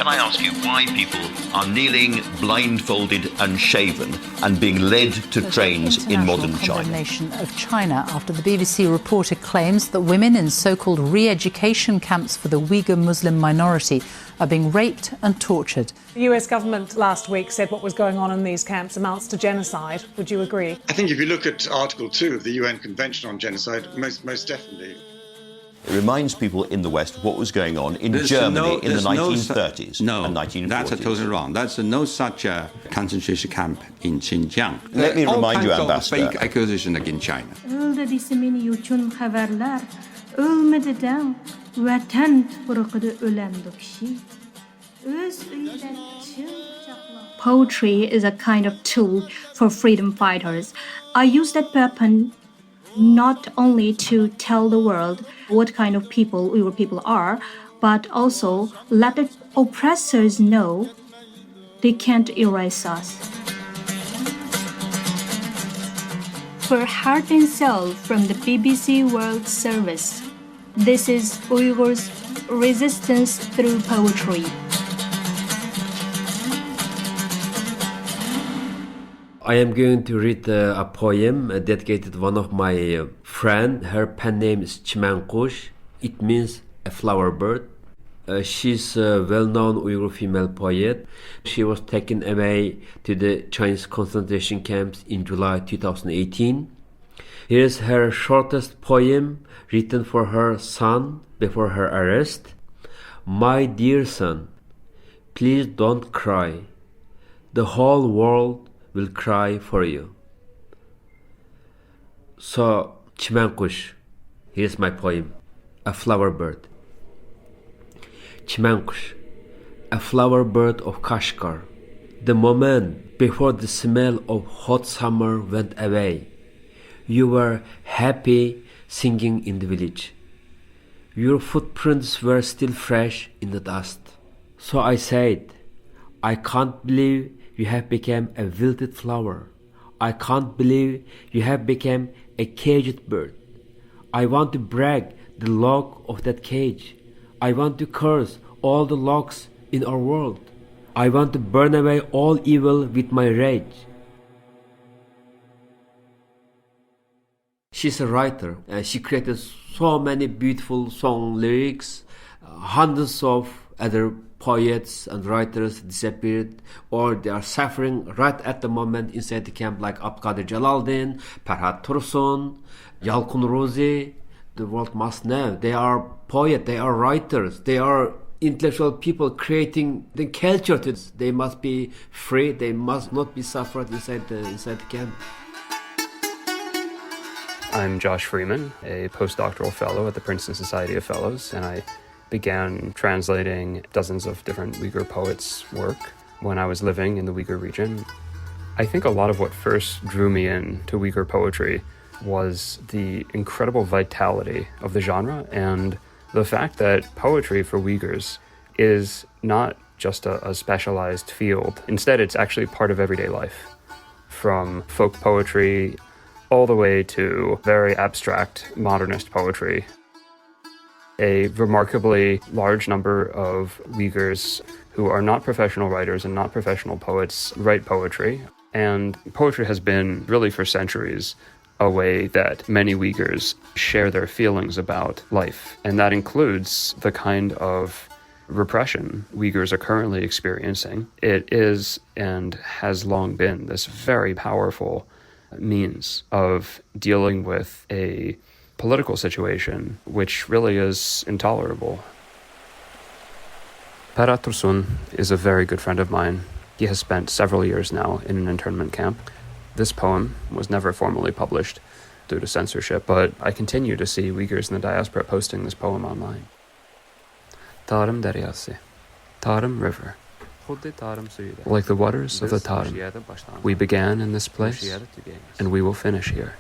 can I ask you why people are kneeling, blindfolded and shaven and being led to trains in modern China? Condemnation of China after the BBC reported claims that women in so-called re-education camps for the Uyghur Muslim minority are being raped and tortured. The US government last week said what was going on in these camps amounts to genocide. Would you agree? I think if you look at Article 2 of the UN Convention on Genocide, most definitely. It reminds people in the West what was going on in Germany in the 1930s and 1940s. That's totally wrong. There's no such a concentration camp in Xinjiang. Let me remind you, Ambassador. Fake accusation against China. Poetry is a kind of tool for freedom fighters. I use that weapon not only to tell the world what kind of people Uyghur people are, but also let the oppressors know they can't erase us. For Heart and Soul from the BBC World Service, this is Uyghurs' resistance through poetry. I am going to read a poem dedicated to one of my friend. Her pen name is Chimankush. It means a flower bird. She's a well-known Uyghur female poet. She was taken away to the Chinese concentration camps in July 2018. Here's her shortest poem written for her son before her arrest. My dear son, please don't cry. The whole world will cry for you. So, Chimankush, here's my poem, A Flower Bird. Chimankush, a flower bird of Kashgar. The moment before the smell of hot summer went away, you were happy singing in the village. Your footprints were still fresh in the dust. So I said, I can't believe you have become a wilted flower. I can't believe you have become a caged bird. I want to break the lock of that cage. I want to curse all the locks in our world. I want to burn away all evil with my rage. She's a writer and she created so many beautiful song lyrics. Hundreds of other poets and writers disappeared or they are suffering right at the moment inside the camp, like Abdulkadir Jalaldin, Farhad Tursun, Yalkun Rozi. The world must know they are poets, they are writers, they are intellectual people creating the culture. They must be free, they must not be suffered inside the camp. I'm Josh Freeman, a postdoctoral fellow at the Princeton Society of Fellows, and I began translating dozens of different Uyghur poets' work when I was living in the Uyghur region. I think a lot of what first drew me in to Uyghur poetry was the incredible vitality of the genre and the fact that poetry for Uyghurs is not just a specialized field. Instead, it's actually part of everyday life. From folk poetry all the way to very abstract modernist poetry. A remarkably large number of Uyghurs who are not professional writers and not professional poets write poetry. And poetry has been, really for centuries, a way that many Uyghurs share their feelings about life. And that includes the kind of repression Uyghurs are currently experiencing. It is and has long been this very powerful means of dealing with a political situation which really is intolerable. Farhad Tursun is a very good friend of mine. He has spent several years now in an internment camp. This poem was never formally published due to censorship, but I continue to see Uyghurs in the diaspora posting this poem online. Tarim Daryasi, Tarim River. Like the waters of the Tarim, we began in this place, and we will finish here.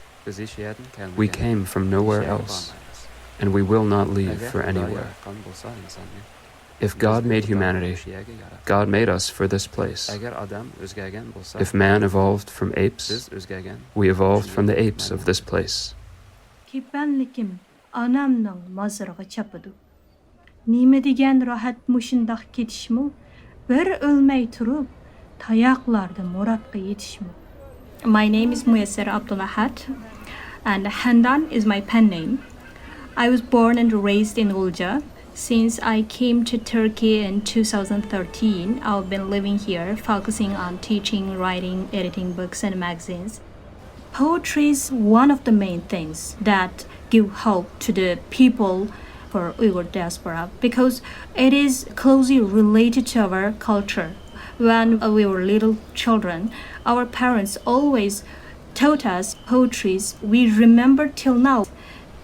We came from nowhere else, and we will not leave for anywhere. If God made humanity, God made us for this place. If man evolved from apes, we evolved from the apes of this place. Bir ölmey turup tayaklarda muratga yetişme. My name is Muyassar Abdullahat, and Handan is my pen name. I was born and raised in Ulja. Since I came to Turkey in 2013, I've been living here, focusing on teaching, writing, editing books and magazines. Poetry is one of the main things that give hope to the people for Uyghur diaspora because it is closely related to our culture. When we were little children, our parents always taught us poetries we remember till now.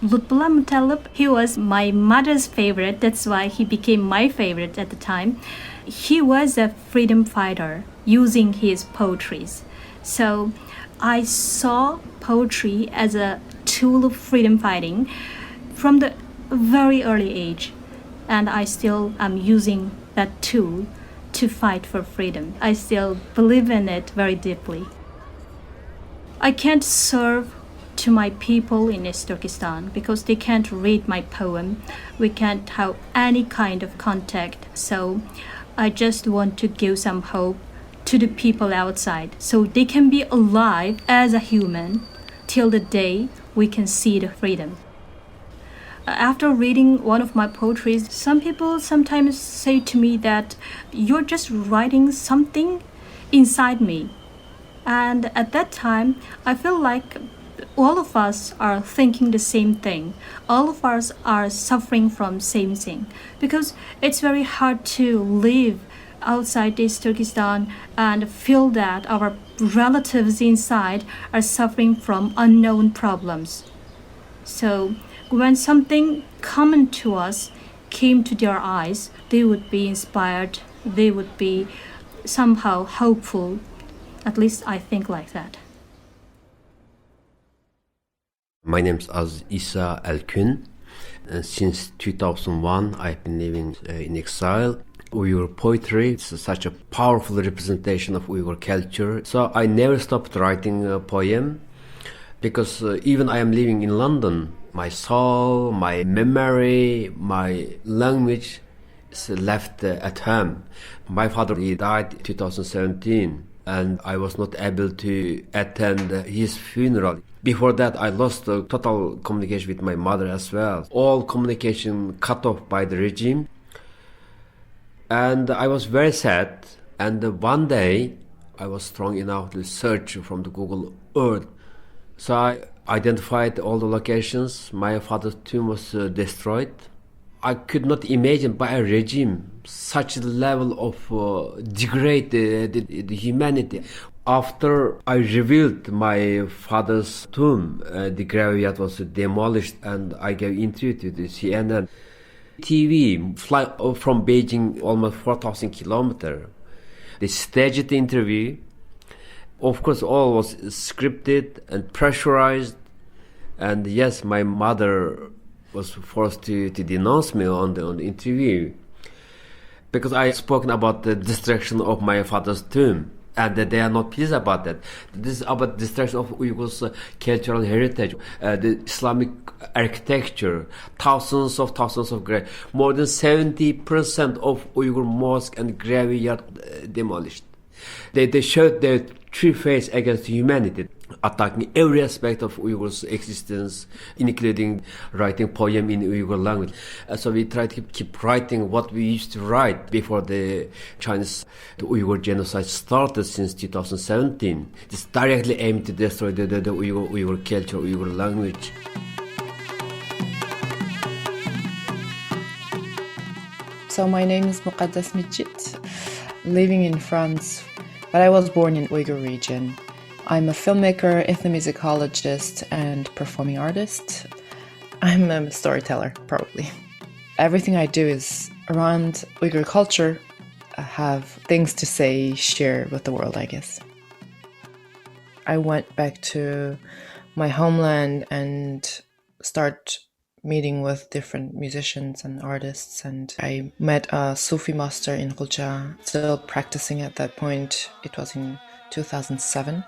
Lutfullah Mutallab, he was my mother's favorite. That's why he became my favorite at the time. He was a freedom fighter using his poetries. So I saw poetry as a tool of freedom fighting from the very early age. And I still am using that tool to fight for freedom. I still believe in it very deeply. I can't serve to my people in East Turkestan because they can't read my poem. We can't have any kind of contact. So I just want to give some hope to the people outside so they can be alive as a human till the day we can see the freedom. After reading one of my poetries, some people sometimes say to me that you're just writing something inside me. And at that time, I feel like all of us are thinking the same thing. All of us are suffering from same thing because it's very hard to live outside East Turkestan and feel that our relatives inside are suffering from unknown problems. So when something common to us came to their eyes, they would be inspired, they would be somehow hopeful. At least I think like that. My name is Isa Elkün. Since 2001, I've been living in exile. Uyghur poetry is such a powerful representation of Uyghur culture. So I never stopped writing a poem because even I am living in London, my soul, my memory, my language is left at home. My father, he died in 2017 and I was not able to attend his funeral. Before that, I lost total communication with my mother as well. All communication cut off by the regime. And I was very sad. And one day, I was strong enough to search from the Google Earth. So I identified all the locations. My father's tomb was destroyed. I could not imagine by a regime such a level of degraded the humanity. After I revealed my father's tomb, the graveyard was demolished and I gave interview to the CNN. TV fly from Beijing almost 4,000 kilometers. They staged the interview. Of course, all was scripted and pressurized. And yes, my mother was forced to denounce me on the interview because I spoken about the destruction of my father's tomb. And they are not pleased about that. This is about destruction of Uyghurs' cultural heritage, the Islamic architecture, thousands of graves. More than 70% of Uyghur mosque and graveyard demolished. They showed their true face against humanity, attacking every aspect of Uyghurs' existence, including writing poem in Uyghur language. So we try to keep writing what we used to write before the Uyghur genocide started since 2017. This directly aimed to destroy the Uyghur culture, Uyghur language. So my name is Muqaddas Mijit, living in France, but I was born in Uyghur region. I'm a filmmaker, ethnomusicologist, and performing artist. I'm a storyteller, probably. Everything I do is around Uyghur culture. I have things to say, share with the world, I guess. I went back to my homeland and start meeting with different musicians and artists, and I met a Sufi master in Ulja, still practicing at that point. It was in 2007.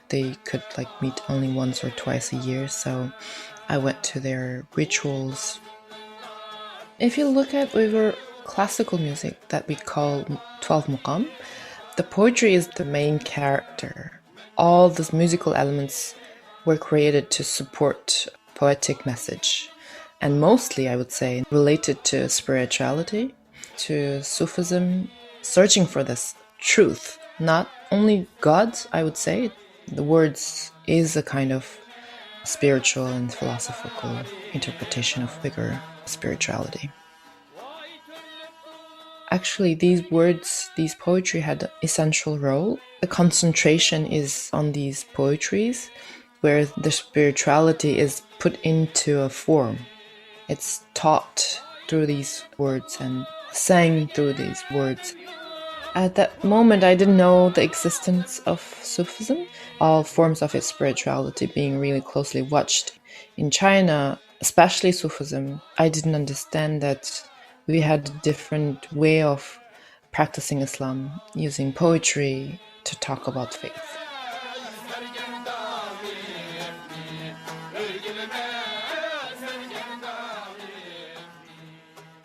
They could meet only once or twice a year, so I went to their rituals. If you look at Uyghur classical music that we call 12 muqam, the poetry is the main character. All those musical elements were created to support poetic message, and mostly, I would say, related to spirituality, to Sufism, searching for this truth. Not only God, I would say, the words is a kind of spiritual and philosophical interpretation of Uyghur spirituality. Actually, these words, these poetry had an essential role. The concentration is on these poetries, where the spirituality is put into a form. It's taught through these words and sang through these words. At that moment, I didn't know the existence of Sufism, all forms of its spirituality being really closely watched. In China, especially Sufism, I didn't understand that we had a different way of practicing Islam, using poetry to talk about faith.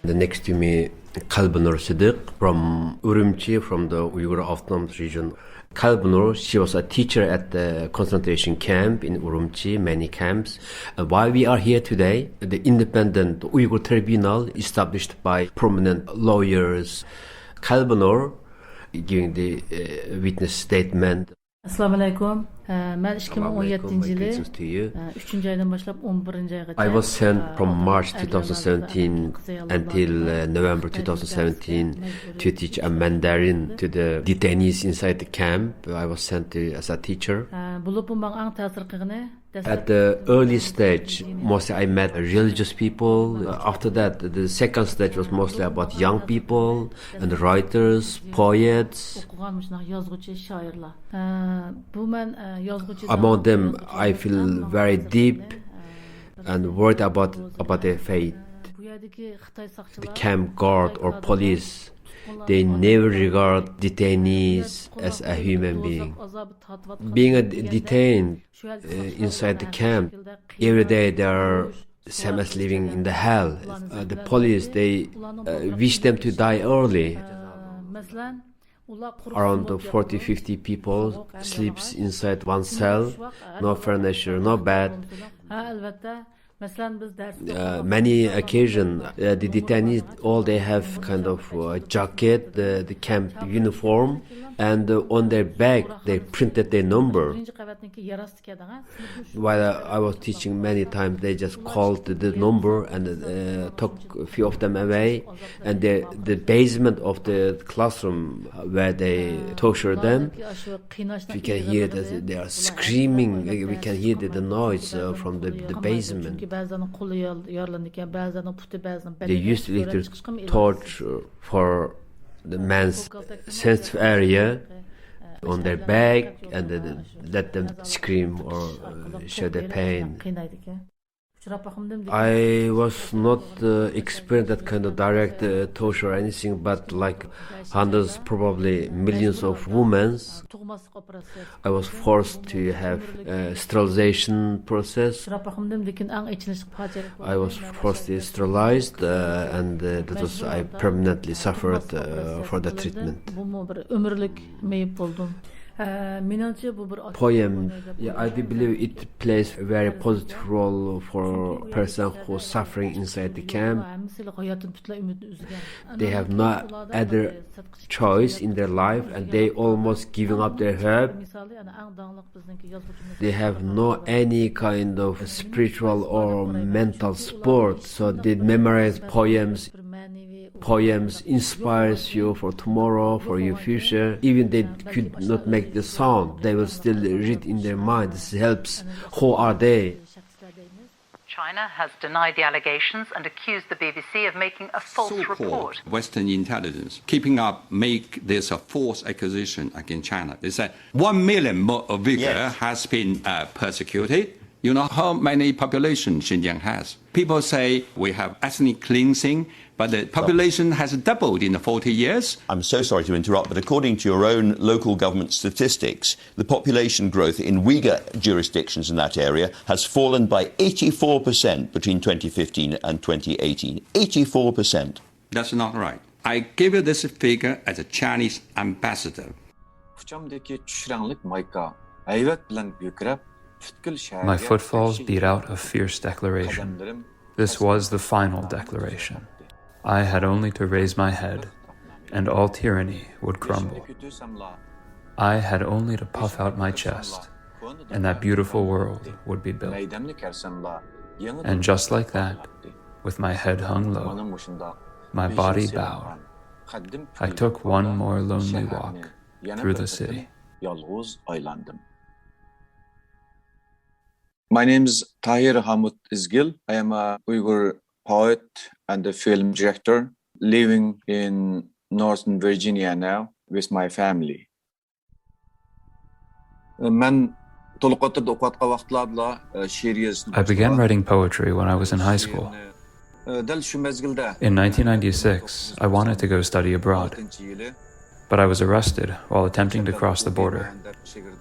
The next to me, Qelib from Urumqi, from the Uyghur Autonomous Region. Qelib, she was a teacher at the concentration camp in Urumqi, many camps. And while we are here today, the independent Uyghur tribunal established by prominent lawyers, Qelib giving the witness statement. Assalamu alaikum. Ben 2017 yılı 3. aydan başlayıp 11. aya kadar I was sent from March 2017 until November 2017 to teach a Mandarin to the detainees inside the camp. I was sent as a teacher. At the early stage, mostly I met religious people. After that, the second stage was mostly about young people and writers, poets. Among them, I feel very deep and worried about their fate. The camp guard or police, they never regard detainees as a human being. Being detained inside the camp, every day they are same as living in the hell. The police, they wish them to die early. Around 40-50 people sleeps inside one cell, no furniture, no bed. Many occasions, the detainees, all they have kind of a jacket, the camp uniform, and on their back they printed their number. While I was teaching, many times they just called the number and took a few of them away. And the basement of the classroom where they torture them, we can hear that they are screaming. We can hear the noise from the basement. They used electric torch for the man's sensitive area on their back and let them scream or show their pain. I was not experienced that kind of direct torture or anything, but like hundreds, probably millions of women, I was forced to have a sterilization process. I was forced to sterilize, and that was I permanently suffered for the treatment. Poem, yeah, I do believe it plays a very positive role for a person who's suffering inside the camp. They have no other choice in their life and they almost giving up their hope. They have no any kind of spiritual or mental support, so they memorize poems. Poems inspires you for tomorrow, for your future. Even they could not make the sound, they will still read in their mind. This helps. Who are they? China has denied the allegations and accused the BBC of making a false report. Western intelligence keeping up make this a false accusation against China. They say 1 million Uyghur has been persecuted. You know how many population Xinjiang has? People say we have ethnic cleansing, but the population has doubled in 40 years. I'm so sorry to interrupt, but according to your own local government statistics, the population growth in Uyghur jurisdictions in that area has fallen by 84% between 2015 and 2018. 84%. That's not right. I give you this figure as a Chinese ambassador. My footfalls beat out a fierce declaration. This was the final declaration. I had only to raise my head, and all tyranny would crumble. I had only to puff out my chest, and that beautiful world would be built. And just like that, with my head hung low, my body bowed, I took one more lonely walk through the city. My name is Tahir Hamud Izgil. I am a Uyghur poet and a film director living in Northern Virginia now with my family. I began writing poetry when I was in high school. In 1996, I wanted to go study abroad, but I was arrested while attempting to cross the border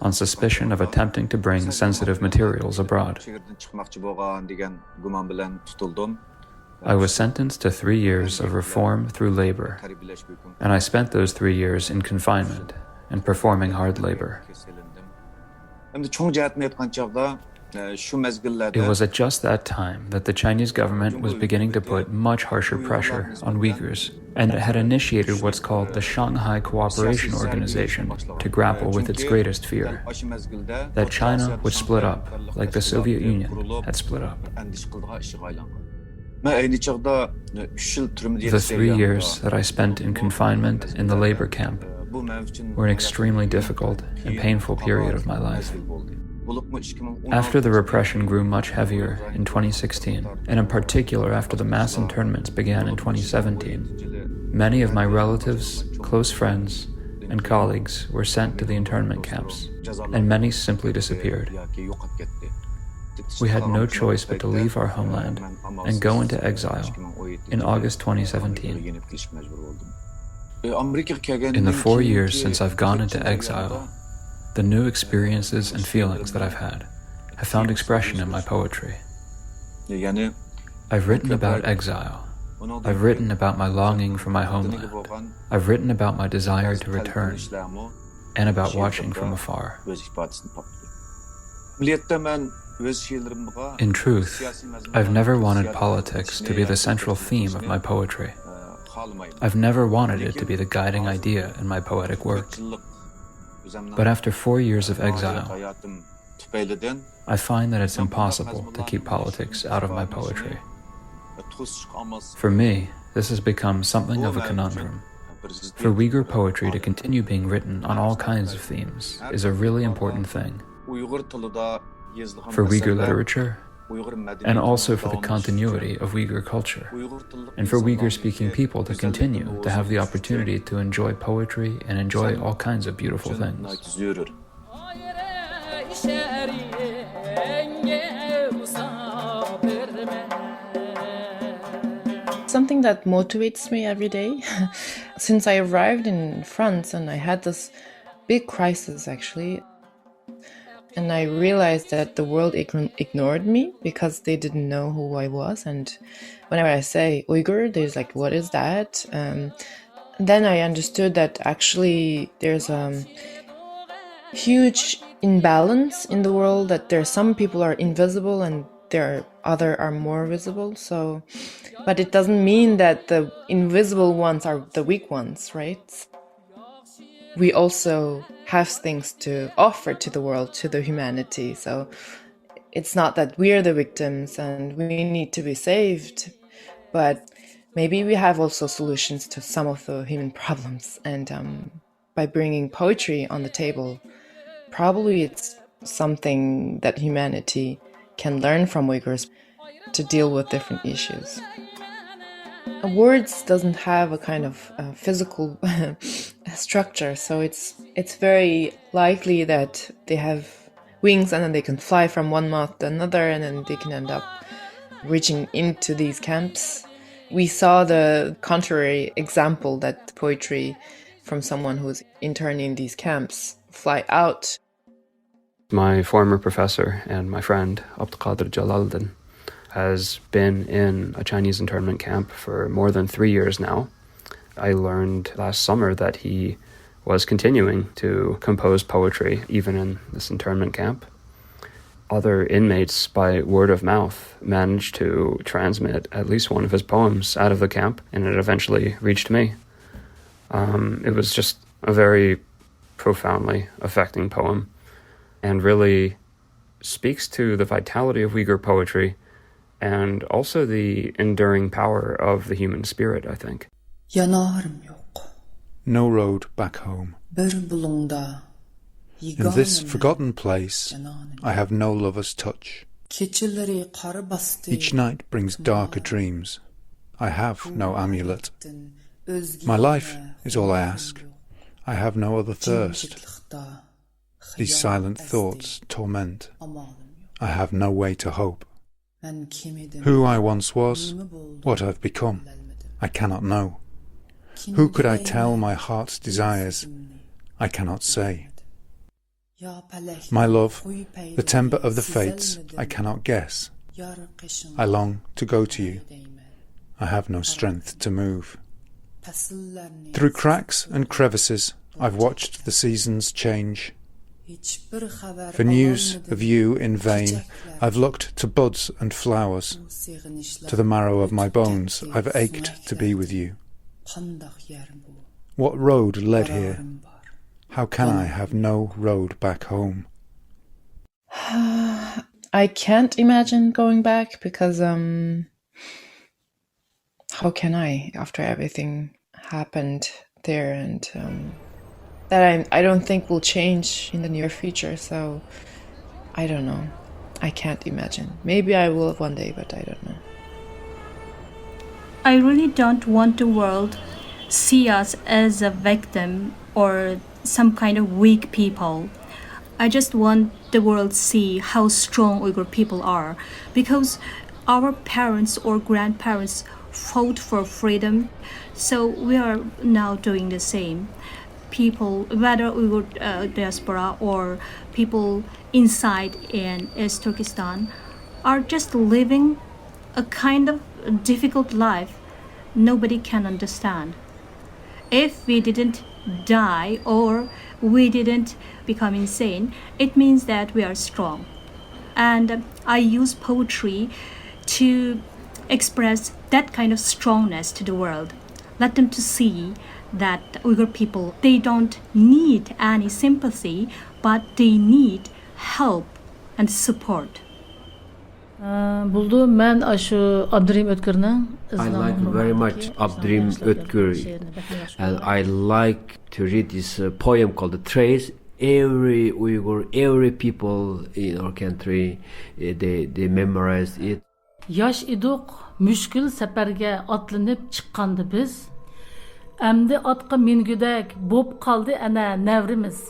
on suspicion of attempting to bring sensitive materials abroad. I was sentenced to 3 years of reform through labor, and I spent those 3 years in confinement and performing hard labor. It was at just that time that the Chinese government was beginning to put much harsher pressure on Uyghurs, and it had initiated what's called the Shanghai Cooperation Organization to grapple with its greatest fear, that China would split up like the Soviet Union had split up. The 3 years that I spent in confinement in the labor camp were an extremely difficult and painful period of my life. After the repression grew much heavier in 2016, and in particular after the mass internments began in 2017, many of my relatives, close friends, and colleagues were sent to the internment camps, and many simply disappeared. We had no choice but to leave our homeland and go into exile in August 2017. In the 4 years since I've gone into exile, the new experiences and feelings that I've had have found expression in my poetry. I've written about exile. I've written about my longing for my homeland. I've written about my desire to return and about watching from afar. In truth, I've never wanted politics to be the central theme of my poetry. I've never wanted it to be the guiding idea in my poetic work. But after 4 years of exile, I find that it's impossible to keep politics out of my poetry. For me, this has become something of a conundrum. For Uyghur poetry to continue being written on all kinds of themes is a really important thing. For Uyghur literature, and also for the continuity of Uyghur culture, and for Uyghur-speaking people to continue to have the opportunity to enjoy poetry and enjoy all kinds of beautiful things. Something that motivates me every day. Since I arrived in France and I had this big crisis actually, and I realized that the world ignored me because they didn't know who I was. And whenever I say Uyghur, there's like, what is that? Then I understood that actually there's a huge imbalance in the world, that there are some people are invisible and other are more visible. So, but it doesn't mean that the invisible ones are the weak ones, right? We also have things to offer to the world, to the humanity. So it's not that we're the victims and we need to be saved, but maybe we have also solutions to some of the human problems. And by bringing poetry on the table, probably it's something that humanity can learn from Uyghurs to deal with different issues. Words doesn't have a kind of physical structure, so it's very likely that they have wings and then they can fly from one mouth to another and then they can end up reaching into these camps. We saw the contrary example, that poetry from someone who's interning in these camps fly out. My former professor and my friend Abdulkadir Jalaluddin has been in a Chinese internment camp for more than 3 years now. I learned last summer that he was continuing to compose poetry even in this internment camp. Other inmates, by word of mouth, managed to transmit at least one of his poems out of the camp, and it eventually reached me. It was just a very profoundly affecting poem, and really speaks to the vitality of Uyghur poetry and also the enduring power of the human spirit, I think. No road back home. In this forgotten place, I have no lover's touch. Each night brings darker dreams. I have no amulet. My life is all I ask. I have no other thirst. These silent thoughts torment. I have no way to hope. Who I once was, what I've become, I cannot know. Who could I tell my heart's desires? I cannot say. My love, the temper of the fates, I cannot guess. I long to go to you. I have no strength to move. Through cracks and crevices, I've watched the seasons change. For news of you in vain, I've looked to buds and flowers. To the marrow of my bones, I've ached to be with you. What road led here? How can I have no road back home? I can't imagine going back because how can I, after everything happened there, and that I don't think will change in the near future, so I don't know. I can't imagine. Maybe I will one day, but I don't know. I really don't want the world see us as a victim or some kind of weak people. I just want the world to see how strong Uyghur people are, because our parents or grandparents fought for freedom, so we are now doing the same. People, whether Uyghur diaspora or people inside in East Turkestan, are just living a kind of difficult life nobody can understand. If we didn't die or we didn't become insane, it means that we are strong. And I use poetry to express that kind of strongness to the world. Let them to see that Uyghur people, they don't need any sympathy, but they need help and support. Buldu men aşı Abdurrahim Ötkür'ün. I like very much Abdurrahim Ötkür, and I like to read this poem called The Trace. Every Uyghur, every people in our country, they memorize it. Yaş idik, müşkül seferge atlanıp çıkkandı biz. Emdi atqa mingüdek bop kaldı ana nevrimiz.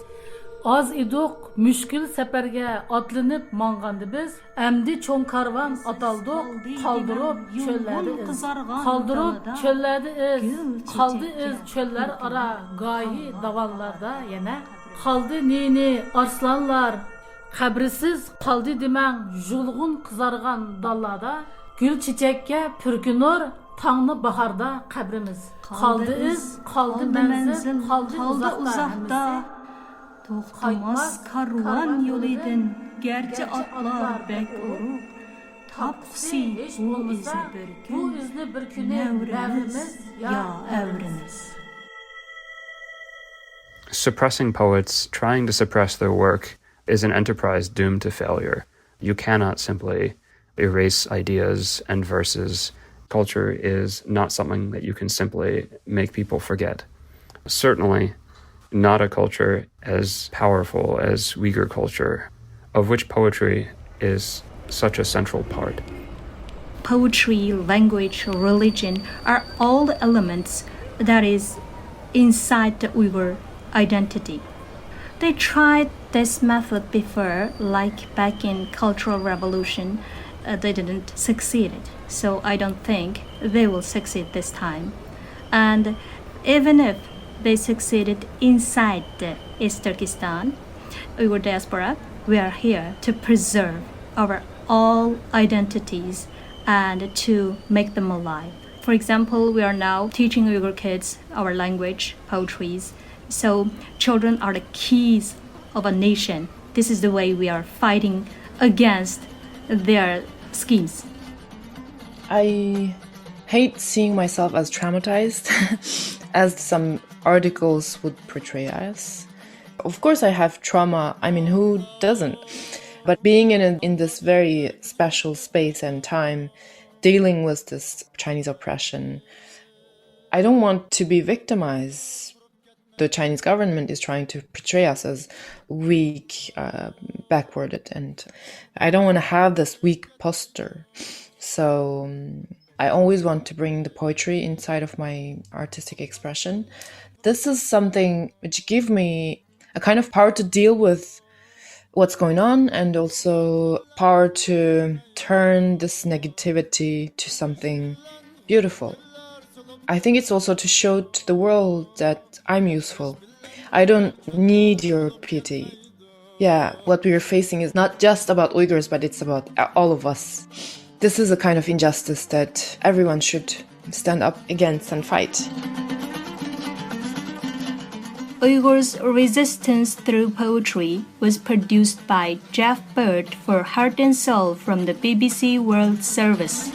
Az idik, müşkül seferge atlanıp mangandı biz. Emdi çoğun karvan ataldık, kaldırıp çöllerde iz. Kaldırıp çöllerde iz. Kaldı iz çöller ara gayi davallarda yine. Kaldı nini arslanlar, kabrisiz kaldı dimen julğun kızargan dallada. Gül çiçekke pürkünür, tanrı baharda kabrimiz. Kaldı iz, kaldı menzil, kaldı uzakta. Toxtamaz karvan yolidin, gerçi atlar bek orup. Tapsi bu izni bir gün, nevrimiz ya evrimiz. Suppressing poets, trying to suppress their work, is an enterprise doomed to failure. You cannot simply erase ideas and verses. Culture is not something that you can simply make people forget. Certainly not a culture as powerful as Uyghur culture, of which poetry is such a central part. Poetry, language, religion are all the elements that is inside the Uyghur identity. They tried this method before, like back in Cultural Revolution. They didn't succeed. So I don't think they will succeed this time. And even if they succeeded inside the East Turkestan, Uyghur diaspora, we are here to preserve our all identities and to make them alive. For example, we are now teaching Uyghur kids our language, poetries. So children are the keys of a nation. This is the way we are fighting against their schemes. I hate seeing myself as traumatized, as some articles would portray us. Of course I have trauma, I mean, who doesn't? But being in this very special space and time, dealing with this Chinese oppression, I don't want to be victimized. The Chinese government is trying to portray us as weak, backwarded, and I don't want to have this weak posture. So I always want to bring the poetry inside of my artistic expression. This is something which gives me a kind of power to deal with what's going on, and also power to turn this negativity to something beautiful. I think it's also to show to the world that I'm useful. I don't need your pity. Yeah, what we are facing is not just about Uyghurs, but it's about all of us. This is a kind of injustice that everyone should stand up against and fight. Uyghurs' Resistance Through Poetry was produced by Jeff Bird for Heart and Soul from the BBC World Service.